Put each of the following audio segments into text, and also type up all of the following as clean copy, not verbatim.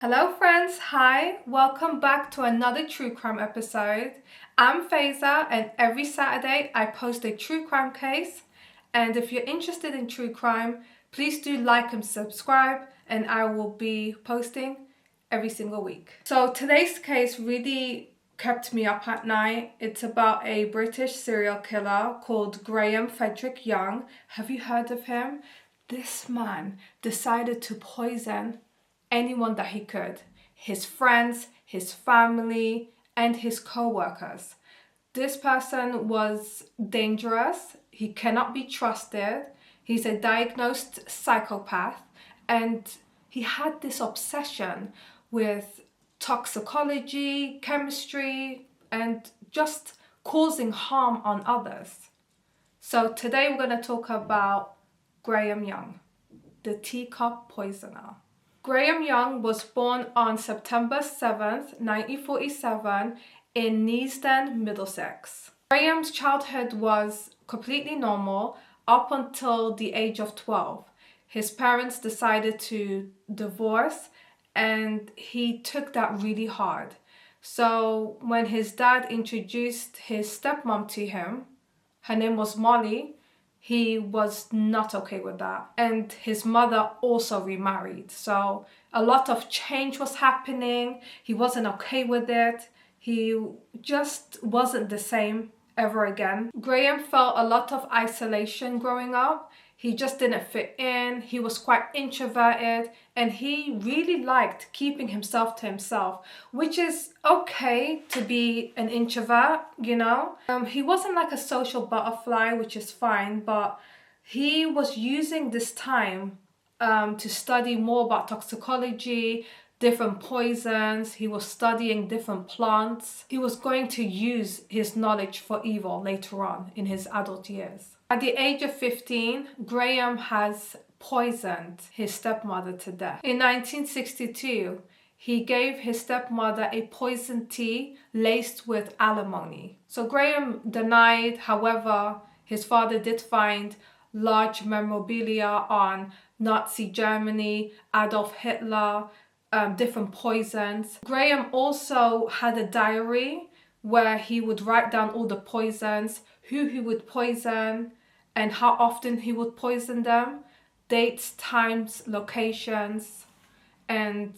Hello friends, hi, welcome back to another true crime episode. I'm Faiza and every Saturday I post a true crime case, and if you're interested in true crime, please do like and subscribe, and I will be posting every single week. So today's case really kept me up at night. It's about a British serial killer called Graham Frederick Young. Have you heard of him? This man decided to poison anyone that he could, his friends, his family, and his co-workers. This person was dangerous. He cannot be trusted. He's a diagnosed psychopath, and he had this obsession with toxicology, chemistry, and just causing harm on others. So today we're going to talk about Graham Young, the teacup poisoner. Graham Young was born on September 7th, 1947 in Neasden, Middlesex. Graham's childhood was completely normal up until the age of 12. His parents decided to divorce and he took that really hard. So when his dad introduced his stepmom to him, her name was Molly, he was not okay with that. And his mother also remarried. So a lot of change was happening. He wasn't okay with it. He just wasn't the same ever again. Graham felt a lot of isolation growing up. He just didn't fit in. He was quite introverted and he really liked keeping himself to himself, which is okay to be an introvert, you know. He wasn't like a social butterfly, which is fine, but he was using this time to study more about toxicology, different poisons. He was studying different plants. He was going to use his knowledge for evil later on in his adult years. At the age of 15, Graham has poisoned his stepmother to death. In 1962, he gave his stepmother a poisoned tea laced with alimony. So Graham denied, however, his father did find large memorabilia on Nazi Germany, Adolf Hitler, different poisons. Graham also had a diary where he would write down all the poisons, who he would poison, and how often he would poison them, dates, times, locations. And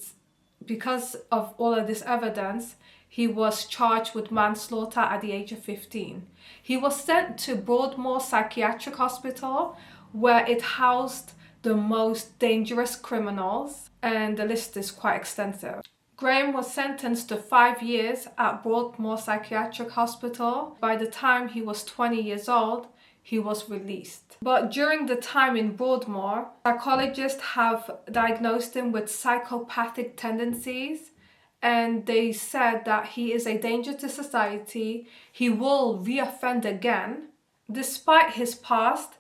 because of all of this evidence, he was charged with manslaughter at the age of 15. He was sent to Broadmoor Psychiatric Hospital, where it housed the most dangerous criminals, and the list is quite extensive. Graham was sentenced to 5 years at Broadmoor Psychiatric Hospital. By the time he was 20 years old, he was released. But during the time in Broadmoor, psychologists have diagnosed him with psychopathic tendencies, and they said that he is a danger to society. He will reoffend again. Despite his past,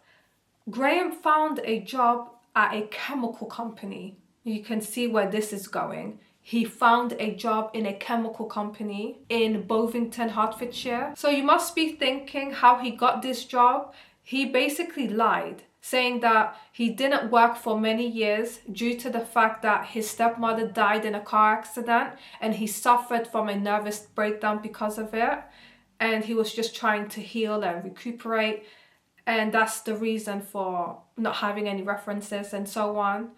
Graham found a job at a chemical company. You can see where this is going. He found a job in a chemical company in Bovington, Hertfordshire. So you must be thinking how he got this job. He basically lied, saying that he didn't work for many years due to the fact that his stepmother died in a car accident and he suffered from a nervous breakdown because of it. And he was just trying to heal and recuperate. And that's the reason for not having any references and so on.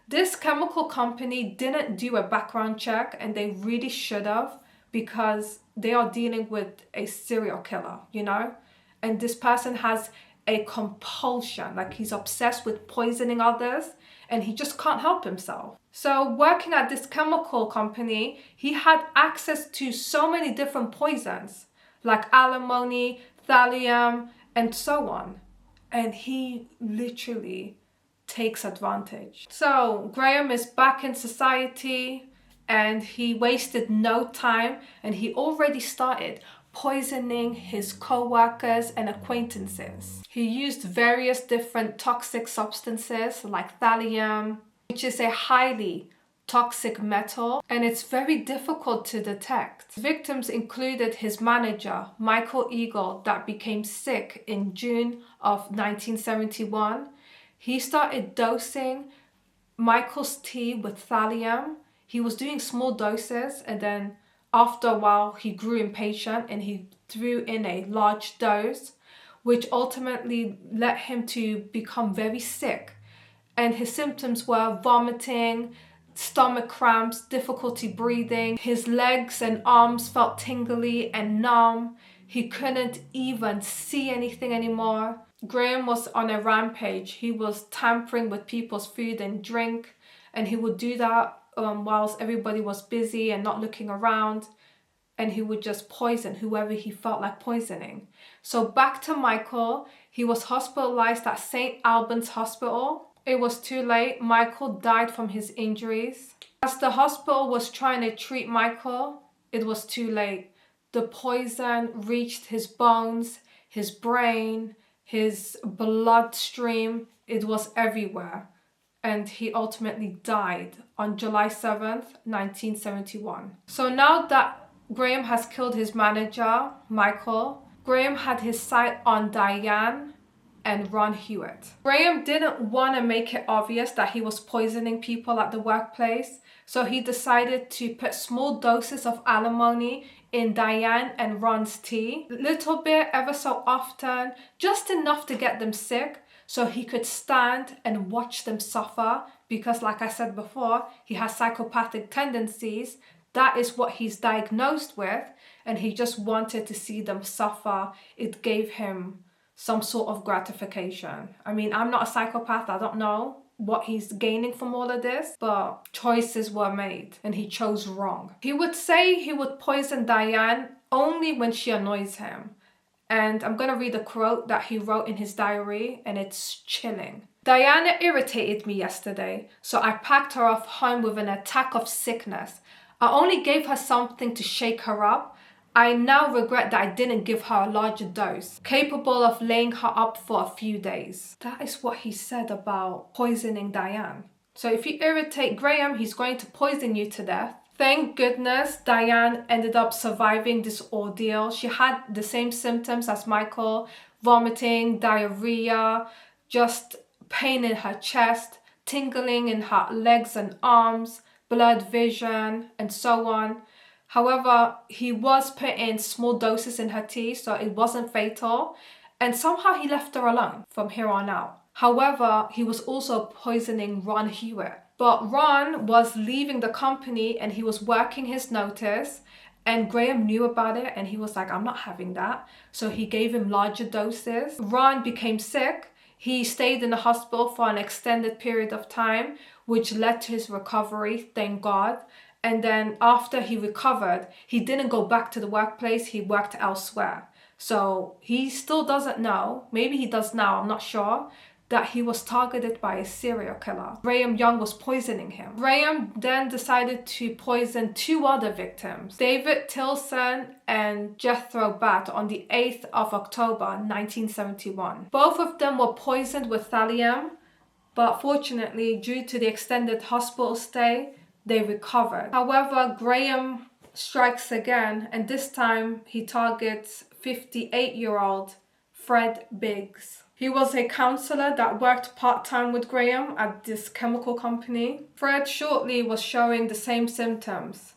This chemical company didn't do a background check, and they really should have, because they are dealing with a serial killer, you know? And this person has a compulsion, like he's obsessed with poisoning others and he just can't help himself. So working at this chemical company, he had access to so many different poisons, like alimony, thallium, and so on. And he literally takes advantage. So Graham is back in society and he wasted no time, and he already started poisoning his co-workers and acquaintances. He used various different toxic substances like thallium, which is a highly toxic metal, and it's very difficult to detect. Victims included his manager, Michael Eagle, that became sick in June of 1971. He started dosing Michael's tea with thallium. he was doing small doses, and then after a while he grew impatient and he threw in a large dose, which ultimately led him to become very sick. And his symptoms were vomiting, stomach cramps, difficulty breathing. His legs and arms felt tingly and numb. He couldn't even see anything anymore. Graham was on a rampage. He was tampering with people's food and drink, and he would do that whilst everybody was busy and not looking around. And he would just poison whoever he felt like poisoning. So back to Michael. He was hospitalized at St. Albans Hospital. It was too late. Michael died from his injuries. As the hospital was trying to treat Michael, it was too late. The poison reached his bones, his brain, his bloodstream. It was everywhere. And he ultimately died on July 7th, 1971. So now that Graham has killed his manager, Michael, Graham had his sight on Diane and Ron Hewitt. Graham didn't want to make it obvious that he was poisoning people at the workplace, so he decided to put small doses of alimony in Diane and Ron's tea. Little bit, ever so often, just enough to get them sick so he could stand and watch them suffer, because like I said before, he has psychopathic tendencies. That is what he's diagnosed with, and he just wanted to see them suffer. It gave him some sort of gratification. I mean, I'm not a psychopath. I don't know what he's gaining from all of this, but choices were made and he chose wrong. He would say he would poison Diane only when she annoys him. And I'm gonna read a quote that he wrote in his diary, and it's chilling. Diana irritated me yesterday, so I packed her off home with an attack of sickness. I only gave her something to shake her up. I now regret that I didn't give her a larger dose, capable of laying her up for a few days. That is what he said about poisoning Diane. So if you irritate Graham, he's going to poison you to death. Thank goodness Diane ended up surviving this ordeal. She had the same symptoms as Michael: vomiting, diarrhea, just pain in her chest, tingling in her legs and arms, blurred vision, and so on. However, he was putting small doses in her tea, so it wasn't fatal. And somehow he left her alone from here on out. However, he was also poisoning Ron Hewitt. But Ron was leaving the company and he was working his notice. And Graham knew about it and he was like, I'm not having that. So he gave him larger doses. Ron became sick. He stayed in the hospital for an extended period of time, which led to his recovery, thank God. And then after he recovered, he didn't go back to the workplace, he worked elsewhere. So he still doesn't know, maybe he does now, I'm not sure, that he was targeted by a serial killer. Graham Young was poisoning him. Graham then decided to poison two other victims, David Tilson and Jethro Batt, on the 8th of October, 1971. Both of them were poisoned with thallium, but fortunately, due to the extended hospital stay, they recovered. However, Graham strikes again, and this time he targets 58-year-old Fred Biggs. He was a counselor that worked part-time with Graham at this chemical company. Fred shortly was showing the same symptoms: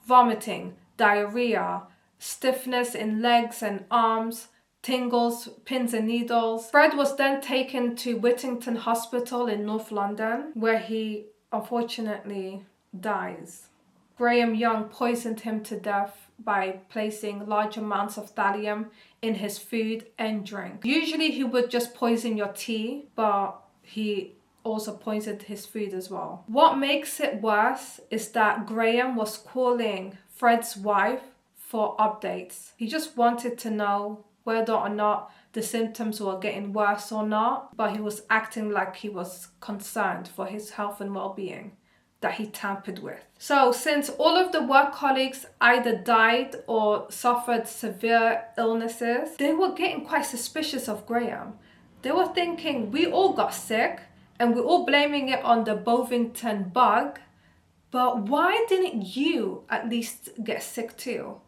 vomiting, diarrhea, stiffness in legs and arms, tingles, pins and needles. Fred was then taken to Whittington Hospital in North London, where he unfortunately dies. Graham Young poisoned him to death by placing large amounts of thallium in his food and drink. Usually he would just poison your tea, but he also poisoned his food as well. What makes it worse is that Graham was calling Fred's wife for updates. He just wanted to know whether or not the symptoms were getting worse or not, but he was acting like he was concerned for his health and well-being that he tampered with. So since all of the work colleagues either died or suffered severe illnesses, they were getting quite suspicious of Graham. They were thinking, we all got sick and we're all blaming it on the Bovington bug, but why didn't you at least get sick too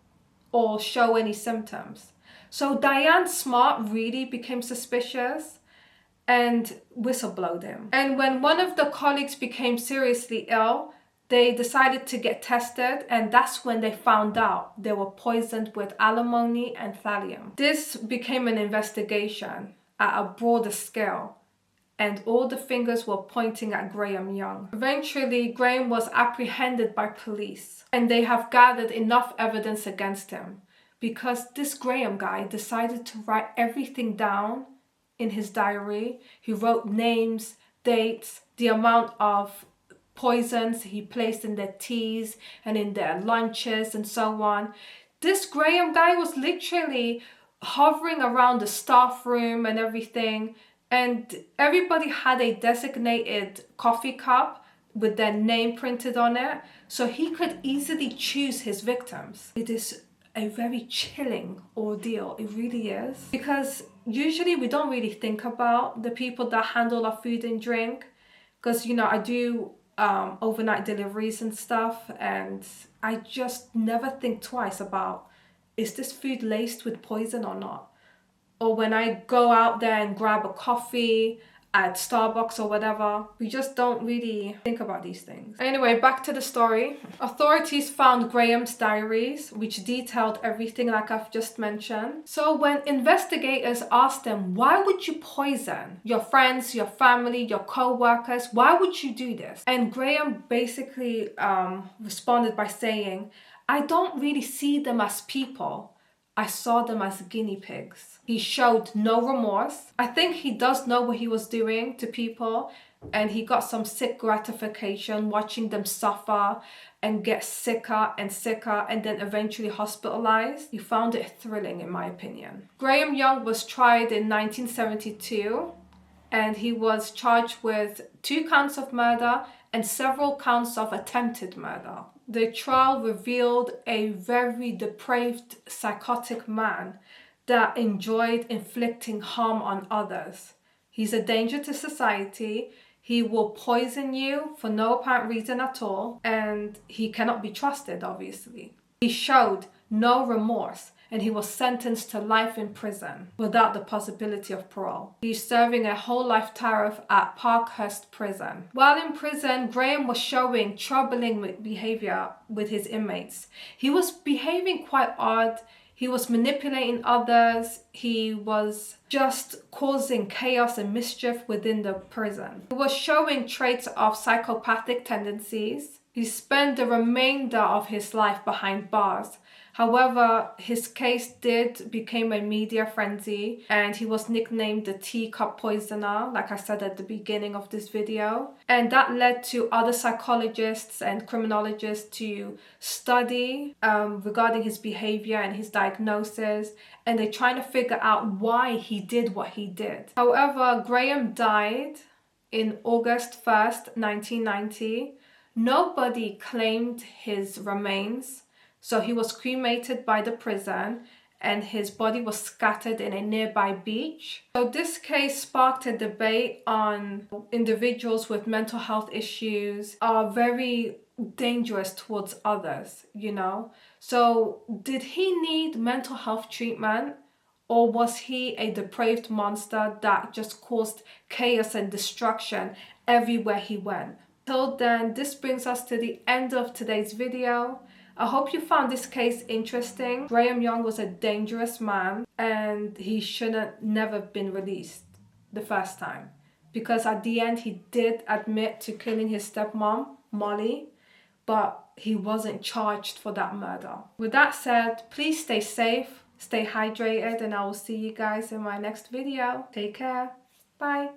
or show any symptoms? So Diane Smart really became suspicious and whistleblowed him. And when one of the colleagues became seriously ill, They decided to get tested, and that's when they found out they were poisoned with alimony and thallium. This became an investigation at a broader scale, and all the fingers were pointing at Graham Young. Eventually, Graham was apprehended by police, and they have gathered enough evidence against him because this Graham guy decided to write everything down in his diary. He wrote names, dates, the amount of poisons he placed in their teas and in their lunches and so on. This Graham guy was literally hovering around the staff room and everything, and everybody had a designated coffee cup with their name printed on it, so he could easily choose his victims. It is a very chilling ordeal, it really is, because usually we don't really think about the people that handle our food and drink, because I do overnight deliveries and stuff, and I just never think twice about, is this food laced with poison or not? Or when I go out there and grab a coffee at Starbucks or whatever, we just don't really think about these things. Anyway, back to the story. Authorities found Graham's diaries, which detailed everything like I've just mentioned. So when investigators asked him, why would you poison your friends, your family, your co-workers? Why would you do this? And Graham basically responded by saying, I don't really see them as people. I saw them as guinea pigs. He showed no remorse. I think he does know what he was doing to people, and he got some sick gratification watching them suffer and get sicker and sicker and then eventually hospitalized. He found it thrilling, in my opinion. Graham Young was tried in 1972, and he was charged with 2 counts of murder and several counts of attempted murder. The trial revealed a very depraved, psychotic man that enjoyed inflicting harm on others. He's a danger to society. He will poison you for no apparent reason at all, and he cannot be trusted, obviously. He showed no remorse, and he was sentenced to life in prison without the possibility of parole. He's serving a whole life tariff at Parkhurst Prison. While in prison, Graham was showing troubling behavior with his inmates. He was behaving quite odd. He was manipulating others. He was just causing chaos and mischief within the prison. He was showing traits of psychopathic tendencies. He spent the remainder of his life behind bars. However, his case became a media frenzy, and he was nicknamed the teacup poisoner, like I said at the beginning of this video. And that led to other psychologists and criminologists to study regarding his behavior and his diagnosis, and they're trying to figure out why he did what he did. However, Graham died in August 1st, 1990. Nobody claimed his remains. So he was cremated by the prison, and his body was scattered in a nearby beach. So this case sparked a debate on individuals with mental health issues are very dangerous towards others, So did he need mental health treatment, or was he a depraved monster that just caused chaos and destruction everywhere he went? Till then, this brings us to the end of today's video. I hope you found this case interesting. Graham Young was a dangerous man, and he shouldn't never been released the first time, because at the end he did admit to killing his stepmom, Molly, but he wasn't charged for that murder. With that said, please stay safe, stay hydrated, and I will see you guys in my next video. Take care. Bye.